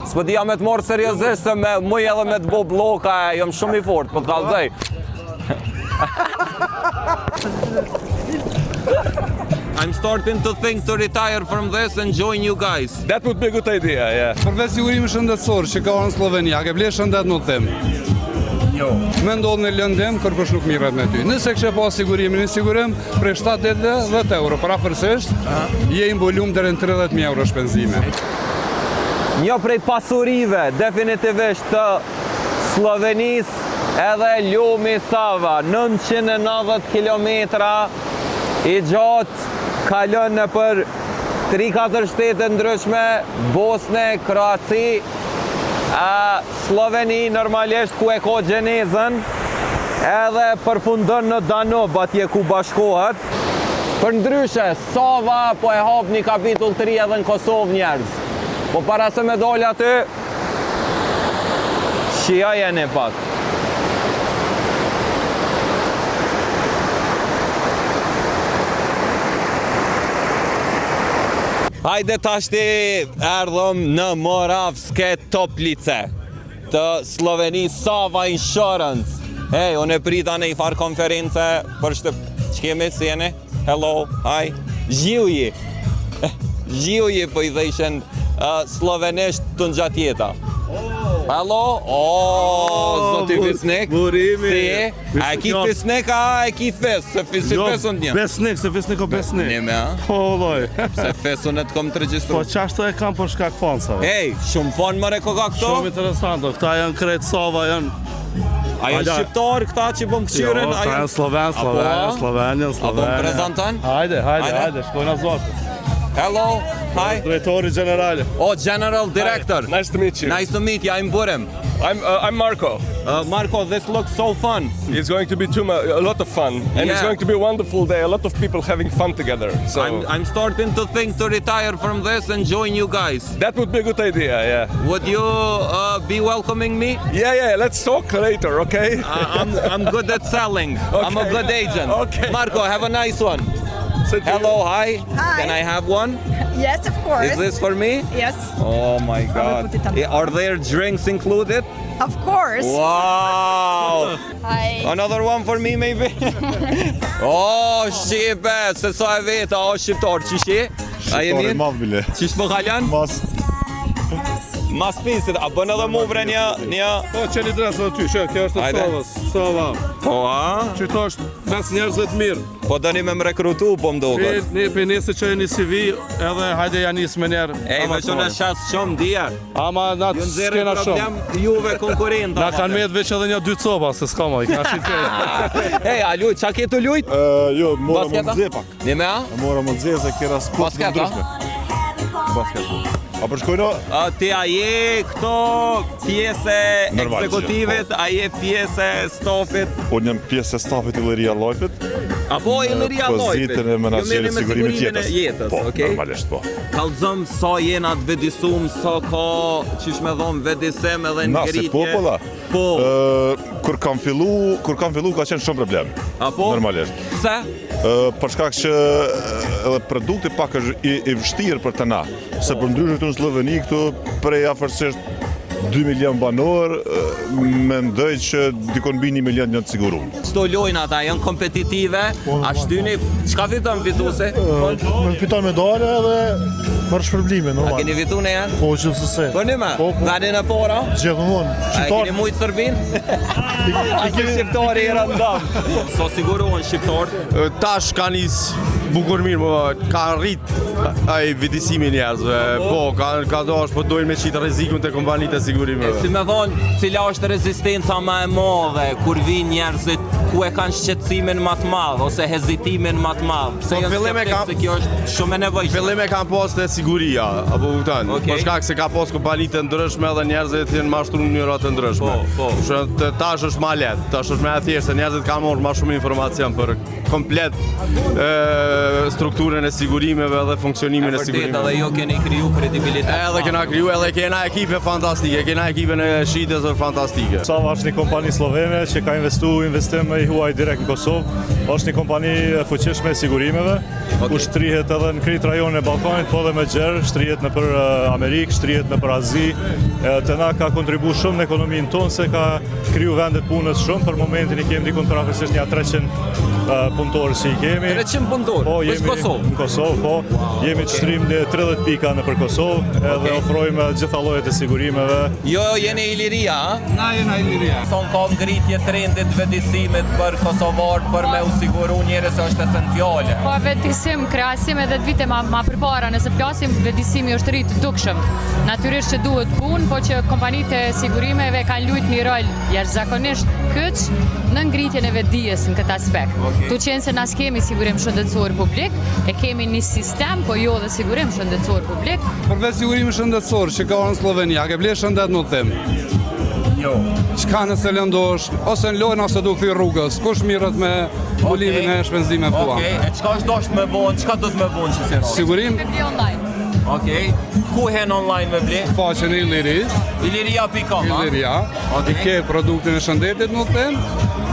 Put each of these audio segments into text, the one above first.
s'po di jam me të morë seriozisht se me muj edhe me të bo bloka, jam shumë i fort, po të kallëzoj. I'm starting to think to retire from this and join you guys. That would be a good idea, yeah. Përveç sigurimit shëndetësor që ka në Sloveni, a ke ble shëndet në them? Jo. Me ndodhë në lëndim, kërkosh nuk mirët me ty. Nëse kështë pas sigurimin, një sigurim prej 7-10 euro, për afërsisht, je në volum deri në 30.000 euro shpenzime. Një prej pasurive definitivisht të Slovenisë edhe Ljumi Sava, 990 kilometra i gjatë, kalon në për 3-4 shtete ndryshme, Bosne, Kroaci, Sloveni normalisht ku e ka gjenezën, edhe përfundon në Danub atje ku bashkohet. Për ndryshe, Sava po e hap një kapitull të ri edhe në Kosovë njerëz. Po para se me dole aty, shijajeni pak. Hajde tashti erdhëm në Moravske Toplice të Sloveni Sava Insurance. Hey, unë e prita në i farë konference për që kemi si jeni? Hello, hi. Zhiuji. Zhiuji po i dhejshen slovenisht të në gjatë jeta. Hello? Zoti Fisnik. Burimi. Si? A e ki Fisnik, a e ki Fis? Se Fis unë një. Besnik, se Fisnik o besnik. Nime, a? Po, loj. Se Fis unë e të kom të registru. Po, qashtu e kam për shkak fansave. Ej, shumë fon më reko ka këto? Shumë interesant, këta janë krejtë Sava, janë... A janë shqiptar këta që bëm këqyren? Jo, këta janë Slovenja. A bëm prezentan? Hajde, shkojnë a zotë. Hello, hi. Drejtori generale. Oh, General Director. Nice to meet you. Nice to meet you, I'm Burim. I'm Marco. Marco, this looks so fun. It's going to be a lot of fun, and it's Yeah. going to be a wonderful day. A lot of people having fun together. So I'm starting to think to retire from this and join you guys. that would be a good idea. Yeah. Would you be welcoming me? Yeah. Let's talk later, okay? I'm good at selling. I'm a Okay. good agent. Okay. Marco, have a nice one. Hello, hi. Hi. Can I have one? Yes, of course. Is this for me? Yes, Oh my God. put it on. Are there drinks included? of course. Wow. Hi. Another one for me maybe? Oh, shqipe, se sa e veta, o shqiptar, qishi? A je mirë? Madh bile. Qish më kalan? Mas pisit, a bën edhe mu bre një... Po, qeni dresë dhe ty, kjo është Hajde. Sava. Po, a? Qëto është mes njerëzve të mirë. Po dëni me më rekrutu, po më duket. Për nese që e një CV, edhe hajde janë njësë me njerë. Ej, me që në shas shumë djerë. Ama na Ju të nëzirë s'kena shumë. problem juve konkurenta. Na kanë metë veç edhe një 2 copa, se s'ka ma, i kena shqipë. Ej, a lujt, qa ke të lujt? Jo, mora më Basketa? të dze pak. Një me a? Mora më të dze se kera sport Basketa? Basket. A përshkojno? Ti a je këto pjese Normal, ekzekutivit, a je pjese stafit? Unë jam pjesë e stafit i Illiria Llojpit. Apo Illiria Llojpit? Pozitën e menaxherit sigurimit jetës. Jetës, Po, okej? normalisht po. Kallëzëm sa jena të vedisum, sa ka, qish me dhomë, vedisem edhe Na, ngritje. si populla? Po. Kur kam fillu ka qenë shumë problem. Apo? Normalisht. Pse? Për shkak që edhe produkti pak është i vështirë për të na. Se për ndryshe këtu në Sloveni këtu prej afërsisht 2 milion banor, mendoj që dikon mbi 1 milion janë të siguruar. Çto lojnë ata, janë kompetitive, a shtyni, çka fiton fituese? Më fiton medale edhe marrë shpërblime, A normal. keni fitu në janë? Po, që se. Po një me, Po, po. vendin e pora? Gjithmonë. A e keni mujtë Sërbin? A ke shqiptari i rëndam? So sigurohen shqiptar? Tash ka nis bukur mirë, ka rrit ai vidisimi njerëzve. Po, ka dosh, po dojnë me qitë rrezikun te kompanitë e sigurimeve. Si me thonë, cila është rezistenca më e madhe kur vinë njerëzit ku e kanë shqetësimin më të madh ose hezitimin më të madh? Pse janë fillim e skeptik kam- se kjo është shumë e nevojshme? Fillim e kanë pas te siguria, apo kupton? Okej. Për shkak se ka pas kompani të ndryshme dhe njerëzit janë mashtruar në mënyra të ndryshme. Po. Tash është më lehtë, tash është më e thjeshtë, se njerëzit kanë marrë më shumë informacion për komplet strukturën e sigurimeve dhe funksionimin e Vërtet sigurimeve. edhe jo keni kriju kredibilitet. Edhe kena kriju, edhe kena ekipe fantastike, kena ekipën e shitës fantastike. Sava është një kompani slovene që ka investim i huaj direkt në Kosovë. Është një kompani e fuqishme e sigurimeve, ku shtrihet edhe në krejt rajonin e Ballkanit, po dhe me gjerë, shtrihet në për Amerikë, shtrihet në për Azi. Të na ka kontribu shumë në ekonominë tonë, se ka kriju vendet punës shumë. Për momentin i kemi dikun përafërsisht një 300 punëtorë që i kemi. 300 punëtorë? Po, në jemi Kosovë? në Kosovë, po. Jemi të shtrim në 30 pika në për Kosovë, edhe ofrojmë gjitha llojet e sigurimeve. Jo, jeni Iliria, a? Na jena Iliria. Son ka ngritje trendit vetëdisimit për kosovarët për me u siguru njerëz është esenciale. Po vetëdisim, krahasim edhe të vite ma përpara, nëse flasim vetëdisimi është rritë dukshëm. Natyrisht që duhet punë, po që kompanitë e sigurimeve kanë luajtur një rol jashtëzakonisht kyç në ngritjen e vetëdijes në këtë aspekt. Tu qenë se na kemi sigurim shëndetësor publik, e kemi një sistem, po jo dhe sigurim shëndetësor publik. Përveç sigurimi shëndetësor që ka në Sloveni, a ke ble shëndet në them? Jo. Çka nëse lëndosh, ose në lojnë ose du këthy rrugës, kush mirët me ulimin e shpenzimeve tua? Okej, e çka është dosht me bon, çka do të me bon që se Sigurim, Me bli online. Okej, ku hen online me ble? faqen e Iliris, Iliria.com, a? Iliria, Okej. i ke produktin e shëndetit në them,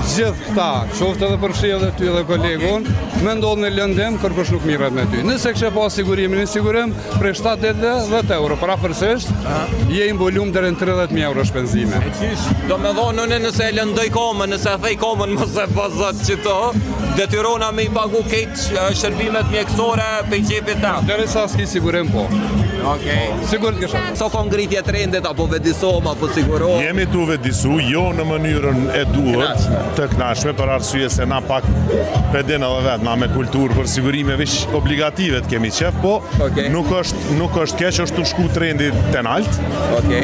gjithë këta, qoftë edhe përfshirë dhe ty dhe kolegun, me ndodhë në lëndim, kërkush nuk mirët me ty. Nëse kështë pas sigurimin, një sigurim prej 7-10 euro, parafërsisht, je involum deri në 30.000 euro shpenzime. Do me dhonë nëse e lëndoj komën, nëse e thej komën mëse pëzët që to, detyrona me i pagu kejtë shërbimet mjekësore pe i qepit ta. Deri sa s'ki sigurim po. Okej. Sigur të kësha. So ka ngritje trendit, apo vedisom, apo sigurohem? Jemi tu vedisu, jo në mënyrën e duhet, të knashme, për arsye se na pak pedin edhe vetë, na me kulturë për sigurime vish obligative të kemi qef, po Okej. nuk është keq, është të shku trendi ten alt. Okej.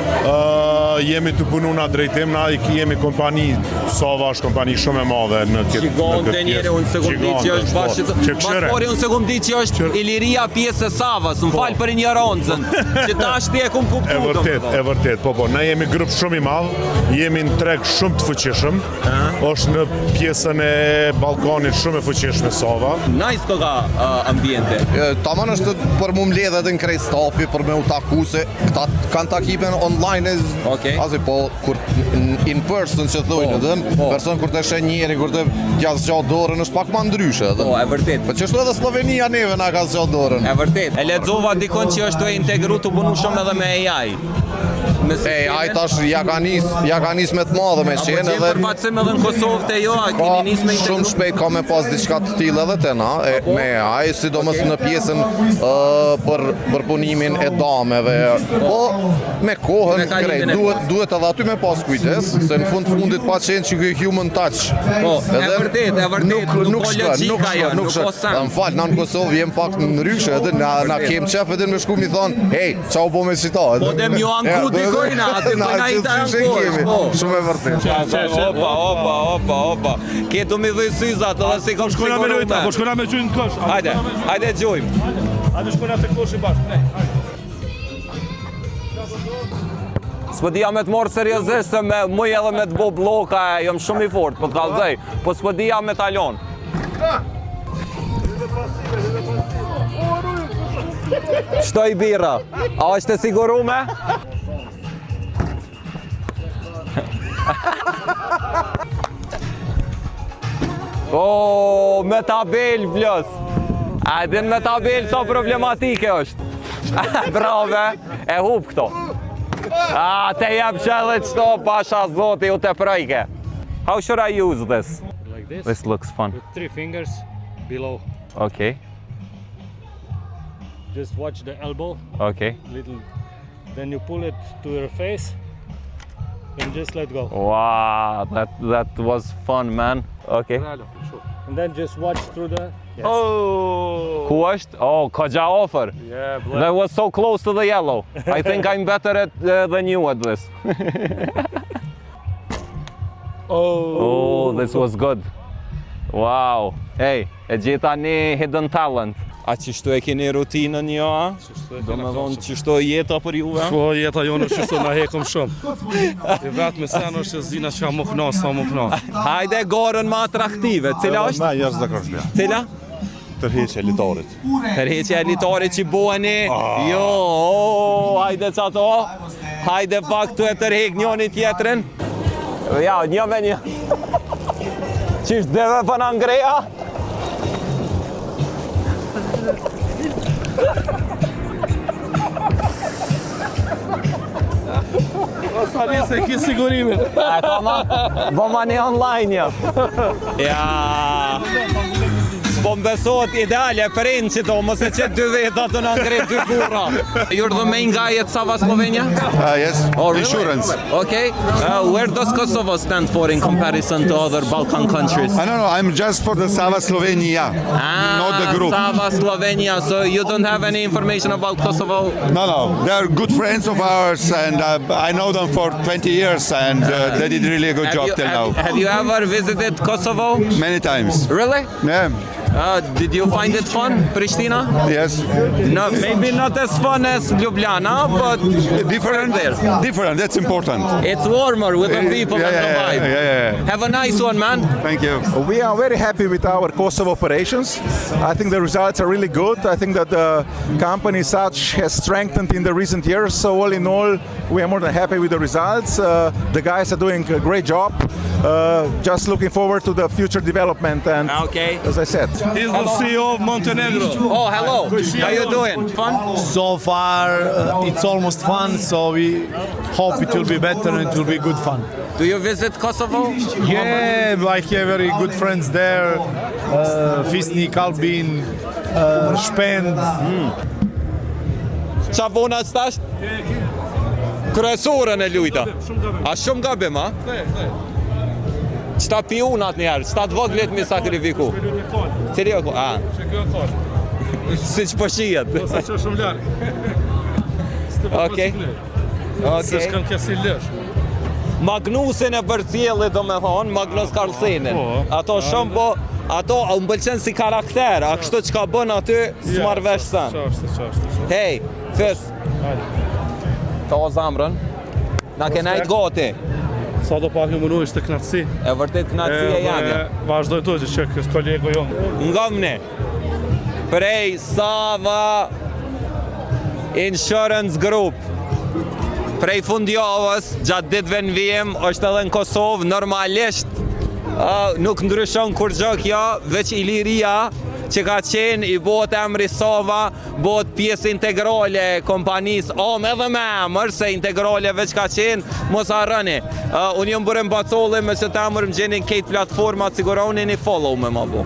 Jemi të punu na drejtim, na jemi kompani, Sova është kompani shumë e madhe në këtë Shigonte njëri, unë se kum di që është bashkë... Maspori, unë se kum di që është Iliria pjesë e Savas, më falë për ignorancën, që ta është ti e kum kuptu. E vërtet, po, ne jemi grup shumë i madh, jemi në treg shumë të fuqishëm, është në pjesën e Ballkanit shumë e fuqishme Sova. Nice ka ambiente. Taman është për mu mbledh edhe në krejt stafi, për me u taku se këta kanë takimin online Okej. Asi po, kur in person që thojnë edhe, person kur të shen njeri, kur të t'ja zgjatë dorën është pak ma ndryshe edhe. Po, e vërtet. Po që shtu edhe Slovenia neve na ka zgjatë dorën. E vërtet. E lexova dikon që është të integru të punu shumë edhe me AI. AI tash ja ka nis me të madhe me qenë edhe... edhe... përfaqësim edhe në Kosovë të jo, a Ka keni nis me shumë integru? shpejt ka me pas diçka të tillë edhe te na, me AI, sidomos në pjesën për punimin e dameve. Po me kohën krejt, duhet edhe aty me pas kujdes, se në fundit pa qenë që ky human touch. Po, e vërtet, nuk po logjika jo, nuk po sa. Më fal, na në Kosovë jem pak ndryshe, edhe na kem qef edhe me shku mi thon, hey, çau po me cita. Po dem ju anku dikojna, aty po na i ta anku. Shumë e vërtet. Opa. Ketu mi dhej syzat, edhe si kom shkojna me Po shkona me gjujnë në kosh. Hajde gjujmë. Hajde shkona të kosh i bashkë. S'po dija me të morë seriozisht se me muj edhe me të bo bloka, jam shumë i fort, po të kalzej, po s'po dija me talon. Shtoj bira, a është e sigurume? O, me tabel vlës. A din me tabel sa problematike është. Brave, e hup këto. A, te jep që edhe qëto, pasha zoti, u te prejke. How should I use this? Like this? This looks fun. With 3 fingers below. Okay, Just watch the elbow, okay. little. Then you pull it to your face and just let go. Wow, that was fun, man. Okay. And then just watch through the... Yes. Oh! Ku është? Oh, Kogja offer. Yeah, That was so close to the yellow. I think I'm better than you at this. Oh, this was good. Wow. Hey, e gjeta një hidden talent. A qështu e keni rutinën jo, a? Do me thonë qështu jeta për juve? Po jeta jonë është qështu na hekum shumë. E vetë me sen është zina që ka më knas, sa më knas. Hajde gorën më atraktive, cila është? Me jashtë zakonshmja. Cila? Tërheqja e litarit. Tërheqja e litarit që buani? Jo, hajde qato. Hajde pak të e tërhek njoni tjetrin. Ja, një me një. Qish deve për në ngreja? Sa se ki sigurimin. E ka ma, bëma një online jo. Ja. Po mbesot ideale princit o, mos e qëtë dy veta të në ngrej dy burra. You're the main guy at Sava Slovenia? Yes, Oh, really? insurance. Okay. Where does Kosovo stand for in comparison to other Balkan countries? I don't know, I'm just for the Sava Slovenia, not the group. Sava Slovenia, so you don't have any information about Kosovo? No, they're good friends of ours, and I know them for 20 years, and they did really a good job till now. Have you ever visited Kosovo? Many times. Really? Yeah. Did you find it fun, Pristina? Yes. No, maybe not as fun as Ljubljana, but Different. there. Different. That's important. It's warmer with the people and the vibe. Yeah. Have a nice one, man. Thank you. We are very happy with our Kosovo operations. I think the results are really good. I think that the company such has strengthened in the recent years. So all in all, we are more than happy with the results. The guys are doing a great job. Just looking forward to the future development. And Okay. as I said, He's the CEO of Montenegro. Oh, hello. How you doing? Fun? So far, it's almost fun, so we hope it will be better and it will be good fun. Do you visit Kosovo? Yeah, I have very good friends there. Fisnik, Albin, Shpend. Qa vona stash? Kryesurën e lujta. A shumë gabim, a? Qta pionat njerë, qta të voglit mi sakrifiku. Cili o ko? A, si që përshijet. Sa që shumë larkë. Okej. Se shkën kësi lësh. Magnusin e bërcjeli do me thonë, Magnus Carlsenin. Ato shumë po, ato më pëlqen si karakter, a kështu që ka bën aty, s'marvesh sen. Qashtë. Hej, fës, ta o zamrën, na ke najtë gati. Sa do pak një mënu ishte knatësi. E vërtet knatësia janë. Vazhdoj të që kësë kolego jonë. Ngomni, prej Sava Insurance Group, prej fundjavës, gjatë ditëve në vijem, është edhe në Kosovë, normalisht, nuk ndryshon kur gjë kjo, veç Iliria, që ka qenë i bot emri Sava, bot pjesë integrale kompanis, edhe me emër, se integrale veç ka qenë, mos harroni. Unë jëmë bërë mbacolli me që të emër më gjeni në kejtë platformat, siguroni një follow me ma bu.